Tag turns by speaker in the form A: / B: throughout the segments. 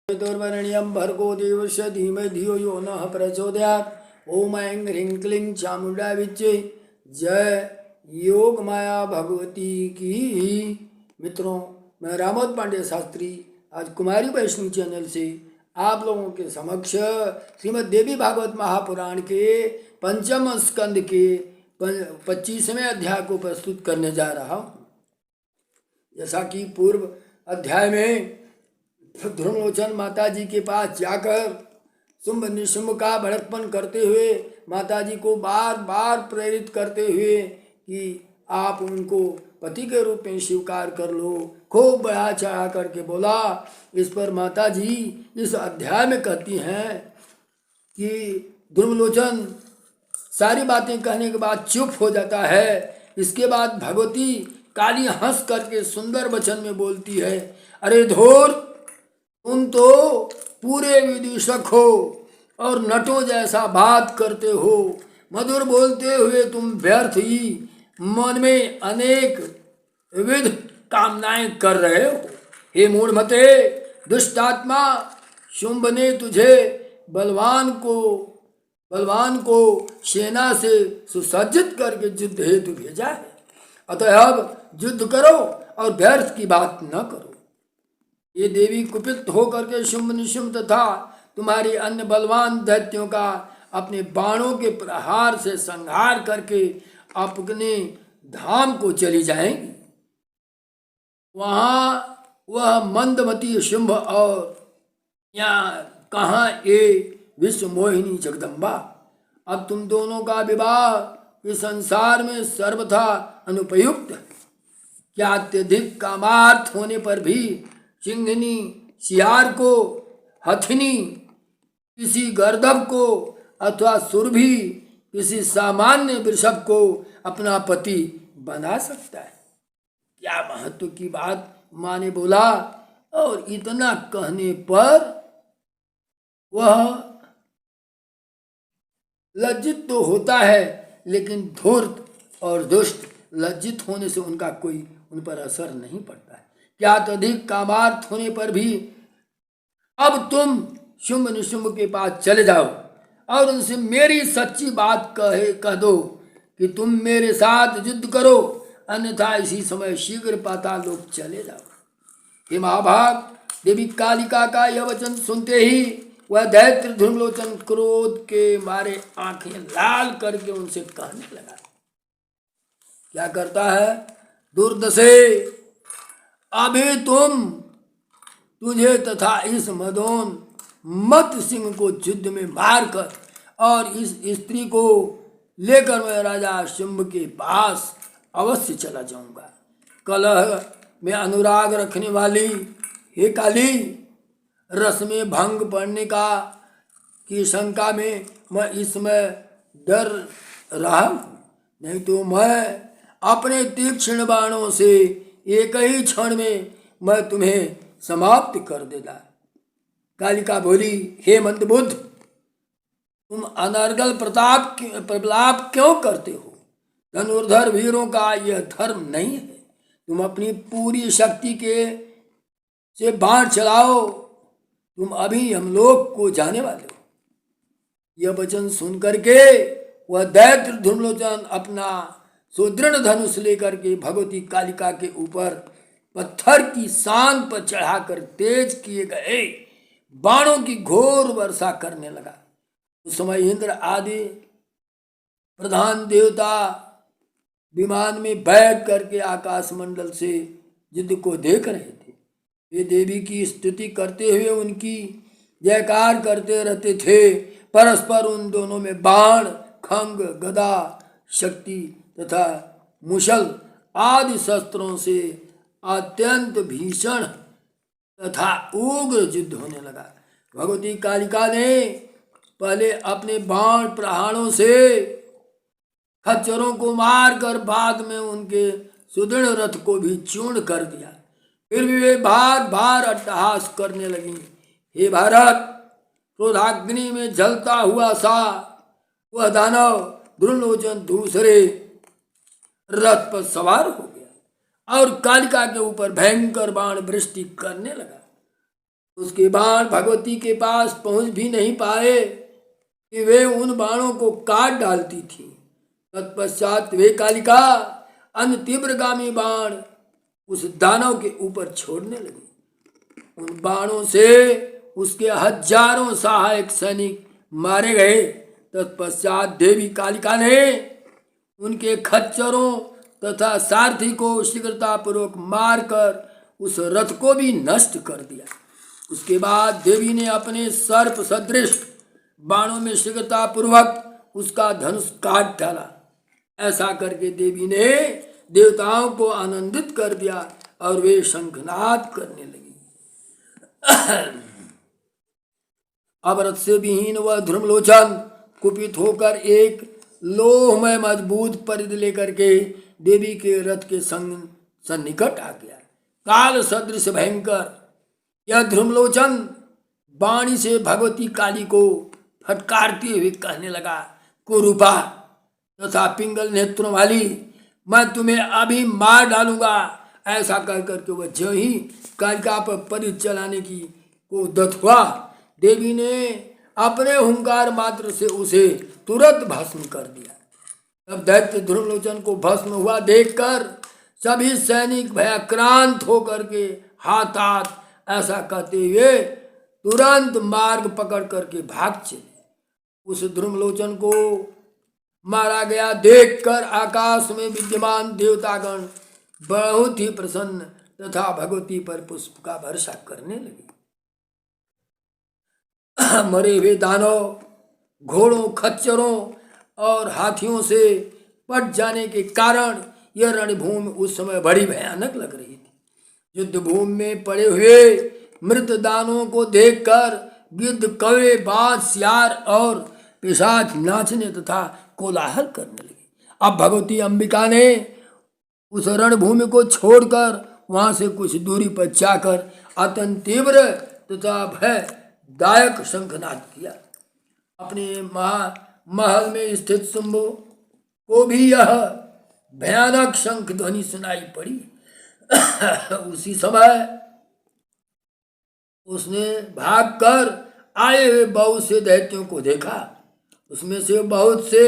A: चतुर्वर्ण्यं भर्गो देवस्य धीमहि धियो यो नः प्रचोदयात्। ओम ऐं ह्रीं क्लीं चामुंडा विच्चे जय योग माया भगवती की। मित्रों, मैं रामोद पांडे शास्त्री आज कुमारी वैष्णवी चैनल से आप लोगों के समक्ष श्रीमद् देवी भागवत महापुराण के पंचम स्कंद के 25वें अध्याय को प्रस्तुत करने जा रहा हूँ। जैसा कि पूर्व अध्याय में धर्मलोचन माता जी के पास जाकर शुंभ निशुंभ का भड़कपन करते हुए माता जी को बार बार प्रेरित करते हुए कि आप उनको पति के रूप में स्वीकार कर लो, खूब बढ़ा चढ़ा करके बोला। इस पर माता जी इस अध्याय में कहती हैं कि धर्मलोचन सारी बातें कहने के बाद चुप हो जाता है। इसके बाद भगवती काली हंस करके सुंदर वचन में बोलती है, अरे धूर्त, तुम तो पूरे विदूषक हो और नटों जैसा बात करते हो। मधुर बोलते हुए तुम व्यर्थ ही मन में अनेक विध कामनाएं कर रहे हो। हे मूढ़मते, दुष्टात्मा, शुंभ ने तुझे बलवान को सेना से सुसज्जित करके युद्ध हेतु भेजा है। अतः अब युद्ध करो और व्यर्थ की बात न करो। ये देवी कुपित होकर के शुंभ निशुंभ तथा तुम्हारी अन्य बलवान दैत्यों का अपने बाणों के प्रहार से संहार करके अपने धाम को चली जाएंगी। वहाँ वह मंदमती शुंभ और यहाँ कहाँ ये विश्व मोहिनी जगदम्बा। अब तुम दोनों का विवाह इस संसार में सर्वथा अनुपयुक्त है। क्या अत्यधिक कामार्थ होने पर भी सिंहनी सियार को, हथिनी किसी गर्दभ को अथवा सुरभि किसी सामान्य वृषभ को अपना पति बना सकता है? क्या महत्व की बात माँ ने बोला। और इतना कहने पर वह लज्जित तो होता है, लेकिन धूर्त और दुष्ट लज्जित होने से उनका कोई उन पर असर नहीं पड़ता है। क्या अत्यधिक कामार्थ होने पर भी अब तुम शुंभ निशुंभ के पास चले जाओ और उनसे मेरी सच्ची बात कह दो कि तुम मेरे साथ युद्ध करो, अन्यथा इसी समय शीघ्र पाताल लोक चले जाओ। हे महाभाग, देवी कालिका का यह वचन सुनते ही वह दैत्य धर्मलोचन क्रोध के मारे आंखें लाल करके उनसे कहने लगा। क्या करता है? दुर्दशे, अभी तुझे तथा इस मदोन मत सिंह को युद्ध में मारकर और इस स्त्री को लेकर मैं राजा शुंभ के पास अवश्य चला जाऊंगा। कलह में अनुराग रखने वाली हे काली, रस में भंग पड़ने की शंका में मैं इसमें डर रहा हूँ, नहीं तो मैं अपने तीक्ष्ण बाणों से एक ही क्षण में मैं तुम्हें समाप्त कर देता। कालिका बोली, हे मंदबुद्ध, तुम अनर्गल प्रलाप क्यों करते हो? धनुर्धर वीरों का यह धर्म नहीं है। तुम अपनी पूरी शक्ति से बाण चलाओ, तुम अभी हम लोग को जाने वाले हो। यह वचन सुन करके वह दैत्य धर्मलोचन अपना सुदृढ़ धनुष लेकर के भगवती कालिका के ऊपर पत्थर की सांग पर चढ़ाकर तेज किए गए बाणों की घोर वर्षा करने लगा। उस समय इंद्र आदि प्रधान देवता विमान में बैठ करके आकाश मंडल से युद्ध को देख रहे थे। वे देवी की स्तुति करते हुए उनकी जयकार करते रहते थे। परस्पर उन दोनों में बाण, खंग, गदा, शक्ति तथा मुशल आदि शस्त्रों से अत्यंत भीषण तथा उग्र युद्ध होने लगा। भगवती कालिका ने पहले अपने बाण प्रहारों से खच्चरों को मारकर बाद में उनके सुदृढ़ रथ को भी चूर्ण कर दिया। फिर भी वे बार बार अट्टहास करने लगी। हे भारत, क्रोधाग्नि में जलता हुआ सा वह दानव धर्मलोचन दूसरे रथ पर सवार हो गया और कालिका के ऊपर भयंकर बाण वृष्टि करने लगा। उसके बाण भगवती के पास पहुंच भी नहीं पाए कि वे उन बाणों को काट डालती थी। तत्पश्चात वे कालिका अन्य तीव्रगामी बाण उस दानव के ऊपर छोड़ने लगी। उन बाणों से उसके हजारों सहायक सैनिक मारे गए। तत्पश्चात देवी कालिका ने उनके खच्चरों तथा सारथी को शीघ्रतापूर्वक मारकर उस रथ को भी नष्ट कर दिया। उसके बाद देवी ने अपने सर्प सदृश बाणों में शीघ्रतापूर्वक उसका धनुष काट डाला। ऐसा करके देवी ने देवताओं को आनंदित कर दिया और वे शंखनाद करने लगी। अब रथ से विहीन वह ध्रुमलोचन कुपित होकर एक लोहमय मजबूत परिध लेकर के देवी के रथ के सन्निकट आ गया। काल सदृश भयंकर यह ध्रुमलोचन वाणी से भगवती काली को फटकारते हुए कहने लगा, कुरूपा तथा पिंगल नेत्रों वाली, मैं तुम्हें अभी मार डालूंगा। ऐसा कर करके वह जो ही कालिका पर परिध चलाने की को उद्यत हुआ, देवी ने अपने हुंकार मात्र से उसे तुरंत भस्म कर दिया। तब दैत्य ध्रुवलोचन को भस्म हुआ देखकर सभी सैनिक भयाक्रांत होकर के हाथ हाथ ऐसा कहते हुए तुरंत मार्ग पकड़ करके भाग चले। उस ध्रुवलोचन को मारा गया देखकर आकाश में विद्यमान देवतागण बहुत ही प्रसन्न तथा भगवती पर पुष्प का वर्षा करने लगे। मरे हुए दानव घोड़ों, खच्चरों और हाथियों से पट जाने के कारण यह रणभूमि उस समय बड़ी भयानक लग रही थी। युद्ध भूमि में पड़े हुए मृत दानवों को देखकर गिद्ध, कौवे, बाज, सियार और पिशाच नाचने तथा कोलाहल करने लगे। अब भगवती अंबिका ने उस रणभूमि को छोड़कर वहां से कुछ दूरी पर जाकर अत्यंत तीव्र तथा भयदायक शंखनाद किया। अपने महल में स्थित शुंभु को भी यह भयानक शंख ध्वनि सुनाई पड़ी। उसी समय उसने भागकर आए हुए बहुत से दैत्यों को देखा। उसमें से बहुत से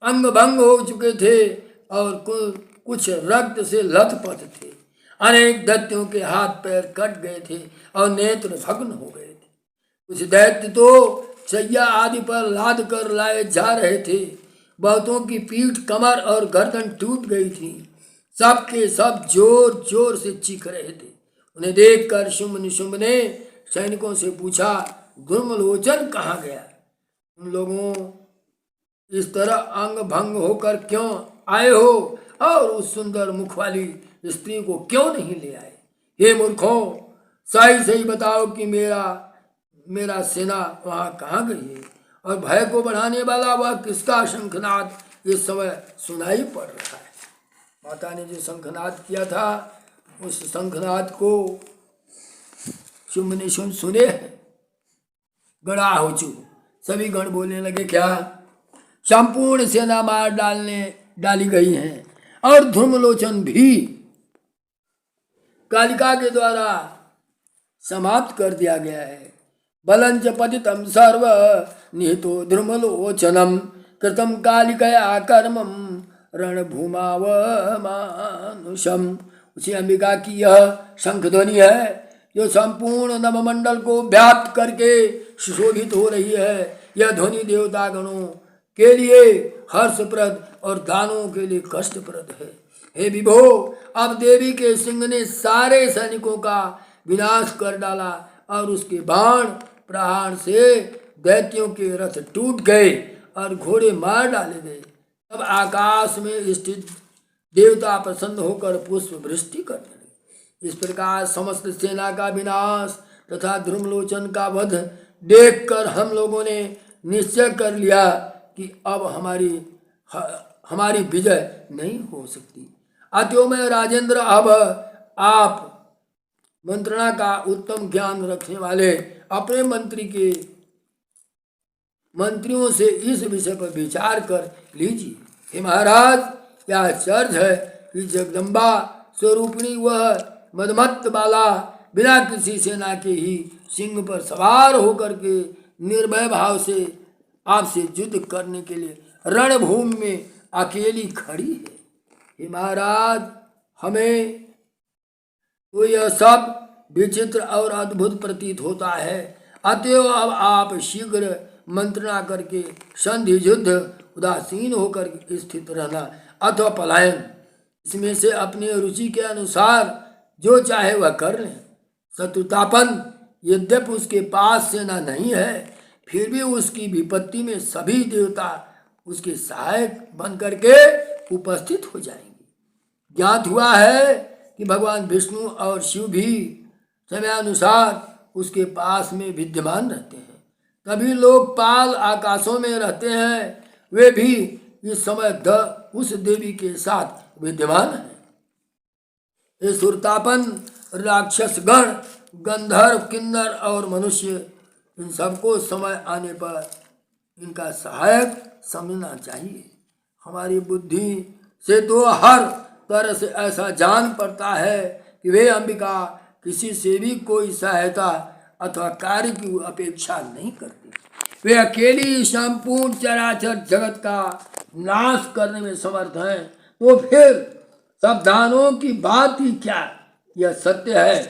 A: अंग भंग हो चुके थे और कुछ रक्त से लथपथ थे। अनेक दैत्यों के हाथ पैर कट गए थे और नेत्र भग्न हो गए थे। कुछ दैत्य तो शैया आदि पर लाद कर लाए जा रहे थे। बहुतों की पीठ, कमर और गर्दन टूट गई थी। सबके सब जोर जोर से चीख रहे थे। उन्हें देखकर शुंभ निशुंभ ने सैनिकों से पूछा, ध्रुमलोचन कहाँ गया? तुम लोगों इस तरह अंग भंग होकर क्यों आए हो और उस सुंदर मुख वाली स्त्री को क्यों नहीं ले आए? हे मूर्खों, सही सही बताओ कि मेरा सेना वहाँ कहाँ गई है और भय को बढ़ाने वाला वह किसका शंखनाद इस समय सुनाई पड़ रहा है? माता ने जो शंखनाद किया था उस शंखनाद को शुंभ निशुंभ सुने गड़ा हो चुके। सभी गण बोलने लगे, क्या संपूर्ण सेना मार डाली गई है और ध्रुमलोचन भी कालिका के द्वारा समाप्त कर दिया गया है। बलंच पतितम सर्व निहितो ध्रुमलोचनम कृतम कालिकया कर्मम रणभूमाव मानुषम। उसी अंबिका की यह शंख ध्वनि है जो संपूर्ण नवमंडल को व्याप्त करके सुशोभित हो रही है। यह ध्वनि देवतागणों के लिए हर्षप्रद और दानवों के लिए कष्टप्रद है। हे विभो, अब देवी के सिंह ने सारे सैनिकों का विनाश कर डाला और उसके बाण प्रहार से दैत्यों के रथ टूट गए और घोड़े मार डाले गए। तब आकाश में स्थित देवता प्रसन्न होकर पुष्प वृष्टि करने लगे। इस प्रकार समस्त सेना का विनाश तथा ध्रुमलोचन का वध देखकर हम लोगों ने निश्चय कर लिया कि अब हमारी विजय नहीं हो सकती। अतएव मैं राजेंद्र, अब आप मंत्रणा का उत्तम ज्ञान रखने वाले अपने मंत्रियों से इस विषय पर विचार कर लीजिए। हे महाराज, यह चर्च है कि जगदम्बा स्वरूपिणी वह मदमत्त बाला बिना किसी सेना के ही सिंह पर सवार होकर के निर्भय भाव से आपसे युद्ध करने के लिए रणभूमि में अकेली खड़ी है। हे महाराज, हमें तो यह सब विचित्र और अद्भुत प्रतीत होता है। अतएव अब आप शीघ्र मंत्रणा करके संधि युद्ध उदासीन होकर स्थित रहना अथवा पलायन, इसमें से अपनी रुचि के अनुसार जो चाहे वह कर लें। शत्रुतापन यद्यपि उसके पास सेना नहीं है, फिर भी उसकी विपत्ति में सभी देवता उसके सहायक बन करके उपस्थित हो जाएंगे। ज्ञात हुआ है कि भगवान विष्णु और शिव भी समयानुसार उसके पास में विद्यमान रहते हैं। तभी लोकपाल आकाशों में रहते हैं, वे भी इस समय उस देवी के साथ विद्यमान हैं। ये सुरतापन, राक्षसगण, गंधर्व, किन्नर और मनुष्य, इन सबको समय आने पर इनका सहायक समझना चाहिए। हमारी बुद्धि से तो हर तरह से ऐसा जान पड़ता है कि वे अंबिका किसी से भी कोई सहायता अथवा कार्य की अपेक्षा नहीं करती। वे अकेली संपूर्ण चराचर जगत का नाश करने में समर्थ हैं। तो फिर सावधानों की बात ही क्या, यह सत्य है।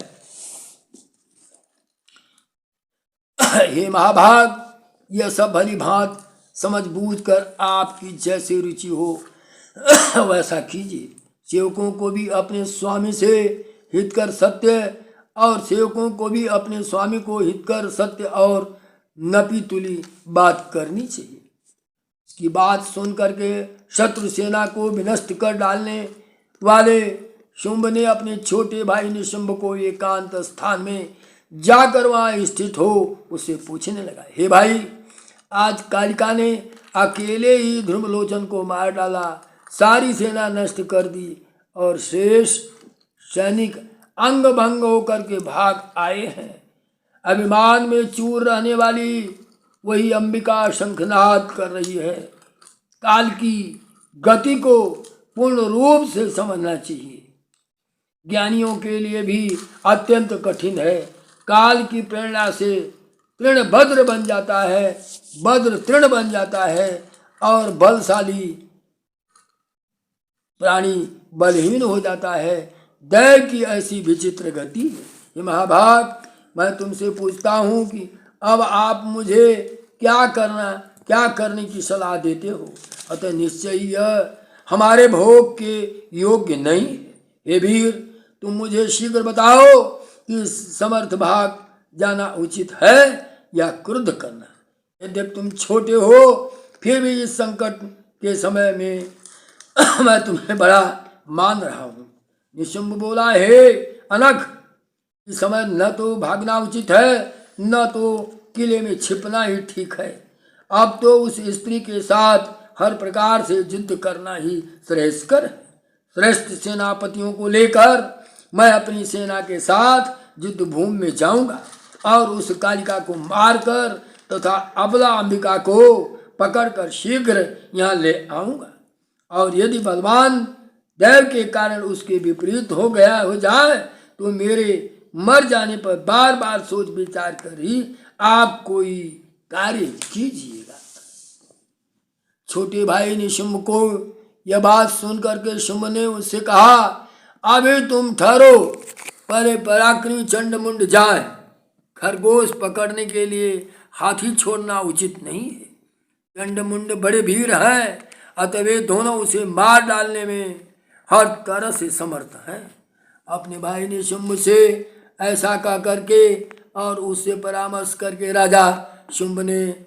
A: हे महाभाग, यह सब भली भांत समझ बूझ कर आपकी जैसी रुचि हो वैसा कीजिए। सेवकों को भी अपने स्वामी से हितकर सत्य और सेवकों को भी अपने स्वामी को हितकर सत्य और नपी तुली बात करनी चाहिए। इसकी बात सुन करके शत्रु सेना को विनष्ट कर डालने वाले शुंभ ने अपने छोटे भाई निशुंभ को एकांत स्थान में जाकर वहाँ स्थित हो उसे पूछने लगा, हे भाई, आज कालिका ने अकेले ही ध्रुवलोचन को मार डाला, सारी सेना नष्ट कर दी और शेष सैनिक अंग भंग होकर के भाग आए हैं। अभिमान में चूर रहने वाली वही अंबिका शंखनाद कर रही है। काल की गति को पूर्ण रूप से समझना चाहिए। ज्ञानियों के लिए भी अत्यंत कठिन है। काल की प्रेरणा से तृण भद्र बन जाता है, भद्र तृण बन जाता है और बलशाली प्राणी बलहीन हो जाता है। दैव की ऐसी विचित्र गति है। ये महाभाग, मैं तुमसे पूछता हूँ कि अब आप मुझे क्या करने की सलाह देते हो। अतः निश्चय यह हमारे भोग के योग्य नहीं है। हे वीर, तुम मुझे शीघ्र बताओ कि समर्थ भाग जाना उचित है या क्रुद्ध करना। यद्यपि तुम छोटे हो, फिर भी इस संकट के समय में मैं तुम्हें बड़ा मान रहा हूँ। निशुंभ बोला, हे अनघ, इस समय न तो भागना उचित है न तो किले में छिपना ही ठीक है। अब तो उस स्त्री के साथ हर प्रकार से युद्ध करना ही श्रेयस्कर है। श्रेष्ठ सेनापतियों को लेकर मैं अपनी सेना के साथ युद्ध भूमि में जाऊंगा और उस कालिका को मारकर तथा अबला अंबिका को पकड़कर शीघ्र यहाँ ले आऊंगा। और यदि बलवान दैव के कारण उसके विपरीत हो जाए तो मेरे मर जाने पर बार बार सोच विचार कर ही आप कोई कार्य कीजिएगा। छोटे भाई निशुंभ को यह बात सुन करके शुंभ ने उससे कहा, अभी तुम ठहरो, पहले पराक्रमी चंडमुंड जाए। खरगोश पकड़ने के लिए हाथी छोड़ना उचित नहीं है। चंडमुंड बड़े वीर हैं, अतः वे दोनों उसे मार डालने में हर तरह से समर्थ हैं। अपने भाई निशुंभ से ऐसा कह करके और उससे परामर्श करके राजा शुंभ ने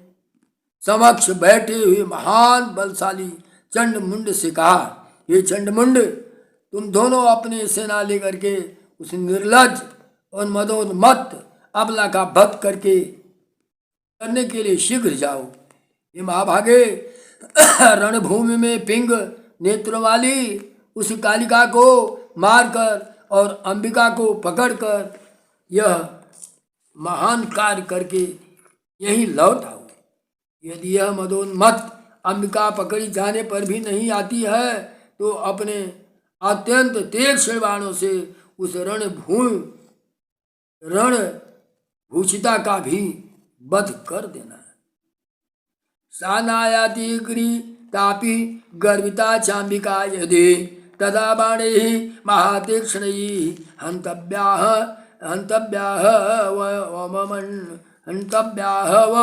A: समक्ष बैठे हुए महान बलशाली चंडमुंड से कहा, हे चंडमुंड, तुम दोनों अपने सेना लेकर के उस निर्लज और मदोन्मत्त अबला का वध करने के लिए शीघ्र जाओ। ये महाभागे, रणभूमि में पिंग नेत्रों वाली उस कालिका को मारकर और अंबिका को पकड़कर यह महान कार्य करके यहीं लौट आओ। यदि यह मदोन्मत्त अंबिका पकड़ी जाने पर भी नहीं आती है तो अपने अत्यंत तीक्ष्ण बाणों से उस रण भूषिता का भी वध कर देना। सानायाति गृहीतापि गर्विता चाम्बिका यदि तदा बाणैः महातीक्ष्णैः हन्तव्याः हन्तव्याः हन्तव्याः व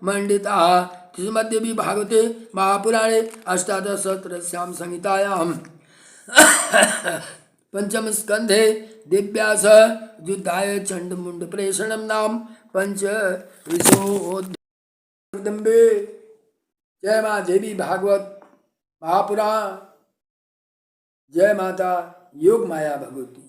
A: मंडिताः। श्रीमद्देवी भागवते महापुराणे अष्टादशसहस्रस्यां संहितायां पंचम स्कंधे दिव्यास युद्धाय चंडमुंड प्रेषणम नाम पंच जगदम्बे। जय माँ देवी भागवत महापुराण। जय माता योग माया भगवती।